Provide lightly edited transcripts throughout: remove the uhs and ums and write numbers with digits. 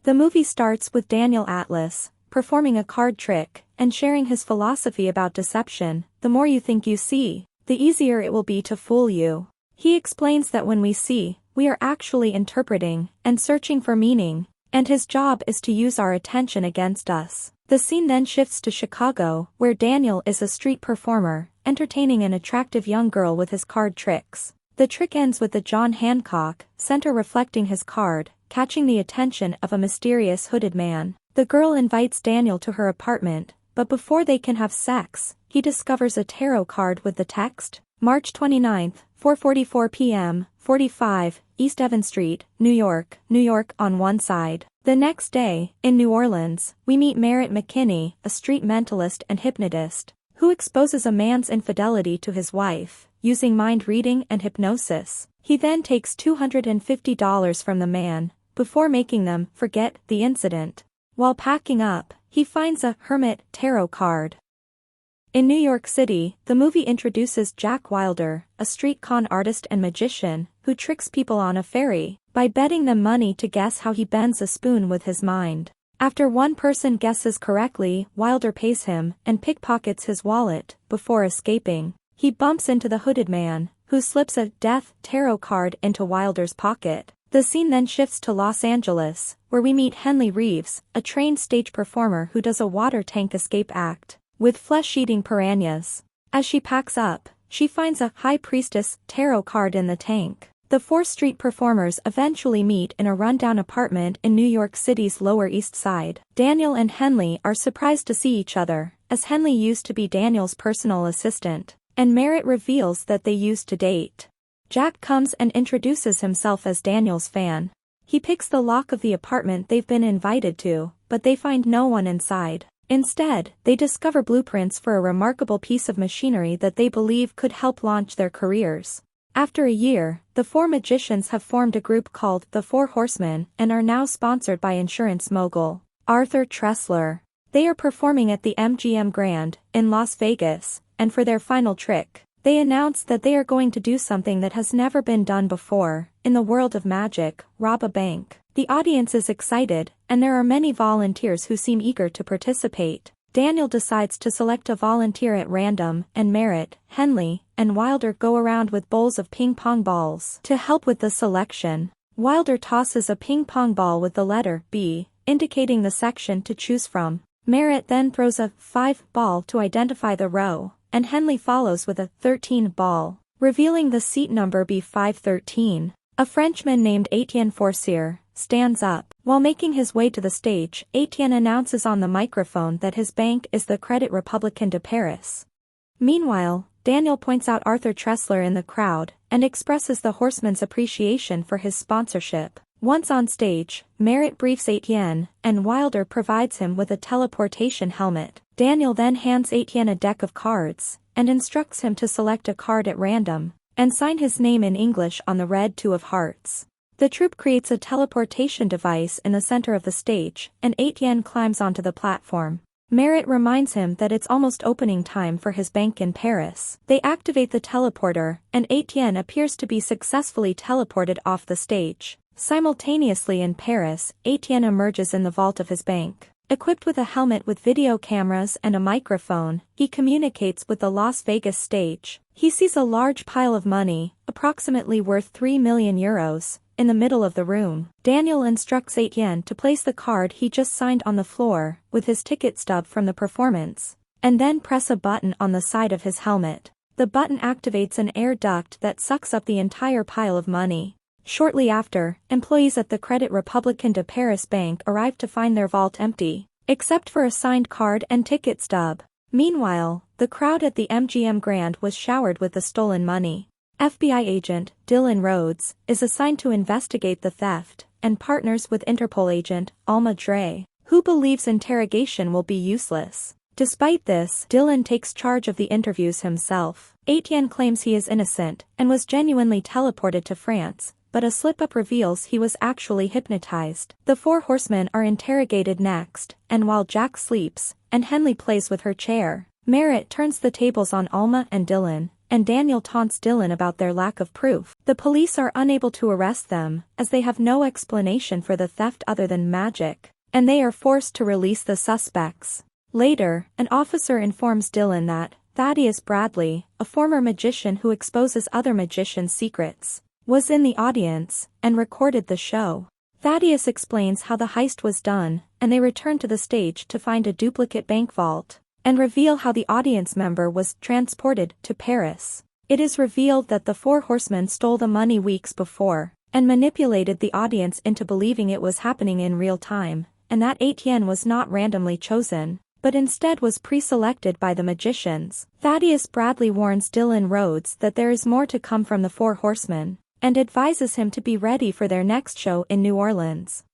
The movie starts with Daniel Atlas performing a card trick and sharing his philosophy about deception. The more you think you see, the easier it will be to fool you. He explains that when we see, we are actually interpreting and searching for meaning, and his job is to use our attention against us. The scene then shifts to Chicago, where Daniel is a street performer, entertaining an attractive young girl with his card tricks. The trick ends with the John Hancock center reflecting his card, catching the attention of a mysterious hooded man. The girl invites Daniel to her apartment, but before they can have sex, he discovers a tarot card with the text, March 29, 4:44 p.m., 45, East Evan Street, New York, on one side. The next day, in New Orleans, we meet Merritt McKinney, a street mentalist and hypnotist, who exposes a man's infidelity to his wife, using mind reading and hypnosis. He then takes $250 from the man, before making them forget the incident. While packing up, he finds a Hermit tarot card. In New York City, the movie introduces Jack Wilder, a street con artist and magician, who tricks people on a ferry by betting them money to guess how he bends a spoon with his mind. After one person guesses correctly, Wilder pays him and pickpockets his wallet before escaping. He bumps into the hooded man, who slips a Death tarot card into Wilder's pocket. The scene then shifts to Los Angeles, where we meet Henley Reeves, a trained stage performer who does a water tank escape act with flesh-eating piranhas. As she packs up, she finds a High Priestess tarot card in the tank. The four street performers eventually meet in a rundown apartment in New York City's Lower East Side. Daniel and Henley are surprised to see each other, as Henley used to be Daniel's personal assistant, and Merritt reveals that they used to date. Jack comes and introduces himself as Daniel's fan. He picks the lock of the apartment they've been invited to, but they find no one inside. Instead, they discover blueprints for a remarkable piece of machinery that they believe could help launch their careers. After a year, the four magicians have formed a group called the Four Horsemen and are now sponsored by insurance mogul Arthur Tressler. They are performing at the MGM Grand in Las Vegas, and for their final trick, they announce that they are going to do something that has never been done before. In the world of magic, rob a bank. The audience is excited, and there are many volunteers who seem eager to participate. Daniel decides to select a volunteer at random, and Merritt, Henley, and Wilder go around with bowls of ping-pong balls to help with the selection. Wilder tosses a ping-pong ball with the letter B, indicating the section to choose from. Merritt then throws a 5 ball to identify the row, and Henley follows with a 13 ball, revealing the seat number B513. A Frenchman named Etienne Forcier stands up. While making his way to the stage, Etienne announces on the microphone that his bank is the Credit Republicain de Paris. Meanwhile, Daniel points out Arthur Tressler in the crowd, and expresses the horseman's appreciation for his sponsorship. Once on stage, Merritt briefs Etienne, and Wilder provides him with a teleportation helmet. Daniel then hands Etienne a deck of cards, and instructs him to select a card at random, and sign his name in English on the red 2 of hearts. The troupe creates a teleportation device in the center of the stage, and Etienne climbs onto the platform. Merritt reminds him that it's almost opening time for his bank in Paris. They activate the teleporter, and Etienne appears to be successfully teleported off the stage. Simultaneously in Paris, Etienne emerges in the vault of his bank. Equipped with a helmet with video cameras and a microphone, he communicates with the Las Vegas stage. He sees a large pile of money, approximately worth 3 million euros, in the middle of the room. Daniel instructs Etienne to place the card he just signed on the floor, with his ticket stub from the performance, and then press a button on the side of his helmet. The button activates an air duct that sucks up the entire pile of money. Shortly after, employees at the Credit Republicain de Paris bank arrive to find their vault empty, except for a signed card and ticket stub. Meanwhile, the crowd at the MGM Grand was showered with the stolen money. FBI agent, Dylan Rhodes, is assigned to investigate the theft, and partners with Interpol agent, Alma Dre, who believes interrogation will be useless. Despite this, Dylan takes charge of the interviews himself. Etienne claims he is innocent, and was genuinely teleported to France, but a slip-up reveals he was actually hypnotized. The four horsemen are interrogated next, and while Jack sleeps, and Henley plays with her chair, Merritt turns the tables on Alma and Dylan, and Daniel taunts Dylan about their lack of proof. The police are unable to arrest them, as they have no explanation for the theft other than magic, and they are forced to release the suspects. Later, an officer informs Dylan that Thaddeus Bradley, a former magician who exposes other magicians' secrets, was in the audience and recorded the show. Thaddeus explains how the heist was done, and they return to the stage to find a duplicate bank vault, and reveal how the audience member was transported to Paris. It is revealed that the four horsemen stole the money weeks before, and manipulated the audience into believing it was happening in real time, and that Etienne was not randomly chosen, but instead was pre-selected by the magicians. Thaddeus Bradley warns Dylan Rhodes that there is more to come from the four horsemen, and advises him to be ready for their next show in New Orleans.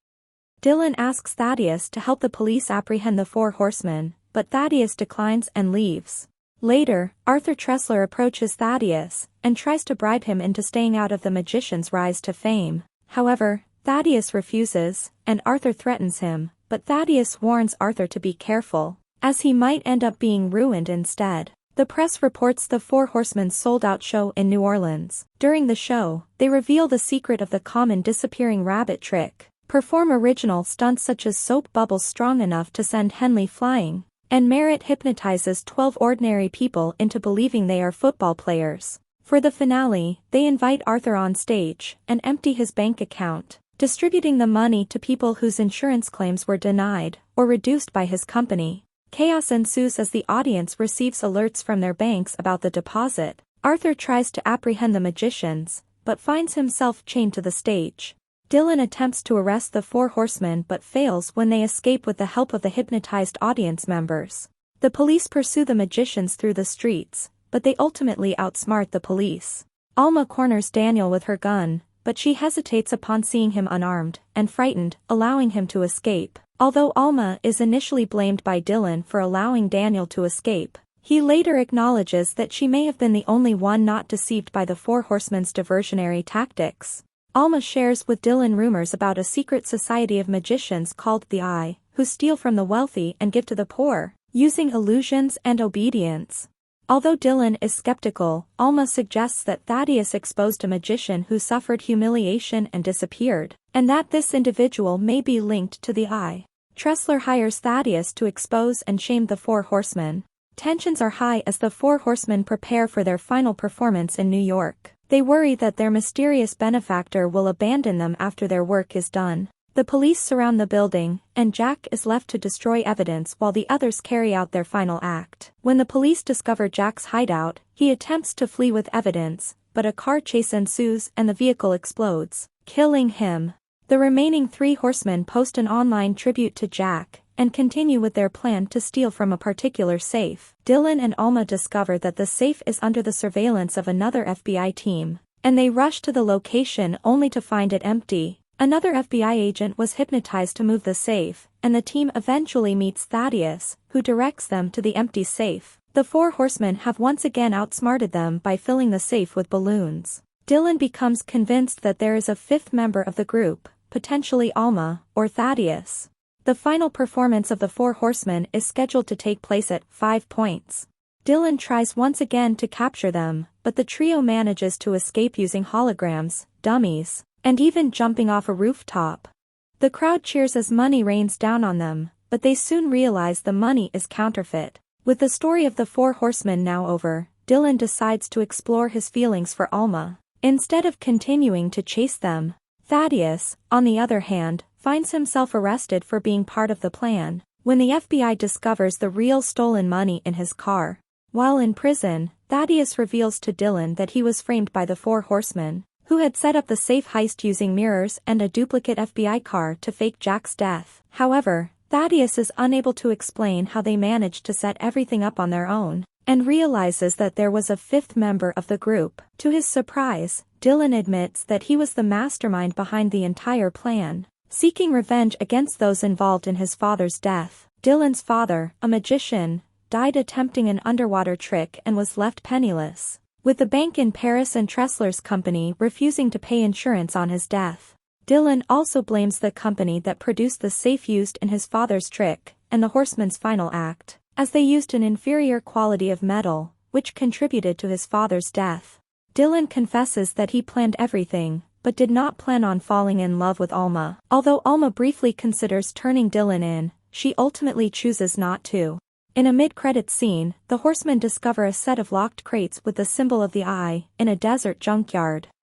Dylan asks Thaddeus to help the police apprehend the four horsemen, but Thaddeus declines and leaves. Later, Arthur Tressler approaches Thaddeus, and tries to bribe him into staying out of the magician's rise to fame. However, Thaddeus refuses, and Arthur threatens him, but Thaddeus warns Arthur to be careful, as he might end up being ruined instead. The press reports the Four Horsemen's sold-out show in New Orleans. During the show, they reveal the secret of the common disappearing rabbit trick, perform original stunts such as soap bubbles strong enough to send Henley flying, and Merritt hypnotizes 12 ordinary people into believing they are football players. For the finale, they invite Arthur on stage and empty his bank account, distributing the money to people whose insurance claims were denied or reduced by his company. Chaos ensues as the audience receives alerts from their banks about the deposit. Arthur tries to apprehend the magicians, but finds himself chained to the stage. Dylan attempts to arrest the four horsemen but fails when they escape with the help of the hypnotized audience members. The police pursue the magicians through the streets, but they ultimately outsmart the police. Alma corners Daniel with her gun, but she hesitates upon seeing him unarmed and frightened, allowing him to escape. Although Alma is initially blamed by Dylan for allowing Daniel to escape, he later acknowledges that she may have been the only one not deceived by the four horsemen's diversionary tactics. Alma shares with Dylan rumors about a secret society of magicians called the Eye, who steal from the wealthy and give to the poor, using illusions and obedience. Although Dylan is skeptical, Alma suggests that Thaddeus exposed a magician who suffered humiliation and disappeared, and that this individual may be linked to the Eye. Tressler hires Thaddeus to expose and shame the four horsemen. Tensions are high as the four horsemen prepare for their final performance in New York. They worry that their mysterious benefactor will abandon them after their work is done. The police surround the building, and Jack is left to destroy evidence while the others carry out their final act. When the police discover Jack's hideout, he attempts to flee with evidence, but a car chase ensues and the vehicle explodes, killing him. The remaining three horsemen post an online tribute to Jack, and continue with their plan to steal from a particular safe. Dylan and Alma discover that the safe is under the surveillance of another FBI team, and they rush to the location only to find it empty. Another FBI agent was hypnotized to move the safe, and the team eventually meets Thaddeus, who directs them to the empty safe. The four horsemen have once again outsmarted them by filling the safe with balloons. Dylan becomes convinced that there is a fifth member of the group, potentially Alma, or Thaddeus. The final performance of the Four Horsemen is scheduled to take place at 5 points. Dylan tries once again to capture them, but the trio manages to escape using holograms, dummies, and even jumping off a rooftop. The crowd cheers as money rains down on them, but they soon realize the money is counterfeit. With the story of the Four Horsemen now over, Dylan decides to explore his feelings for Alma, instead of continuing to chase them. Thaddeus, on the other hand, finds himself arrested for being part of the plan, when the FBI discovers the real stolen money in his car. While in prison, Thaddeus reveals to Dylan that he was framed by the Four Horsemen, who had set up the safe heist using mirrors and a duplicate FBI car to fake Jack's death. However, Thaddeus is unable to explain how they managed to set everything up on their own, and realizes that there was a fifth member of the group. To his surprise, Dylan admits that he was the mastermind behind the entire plan, seeking revenge against those involved in his father's death. Dylan's father, a magician, died attempting an underwater trick and was left penniless, with the bank in Paris and Tressler's company refusing to pay insurance on his death. Dylan also blames the company that produced the safe used in his father's trick, and the horsemen's final act, as they used an inferior quality of metal, which contributed to his father's death. Dylan confesses that he planned everything, but did not plan on falling in love with Alma. Although Alma briefly considers turning Dylan in, she ultimately chooses not to. In a mid-credits scene, the horsemen discover a set of locked crates with the symbol of the eye, in a desert junkyard.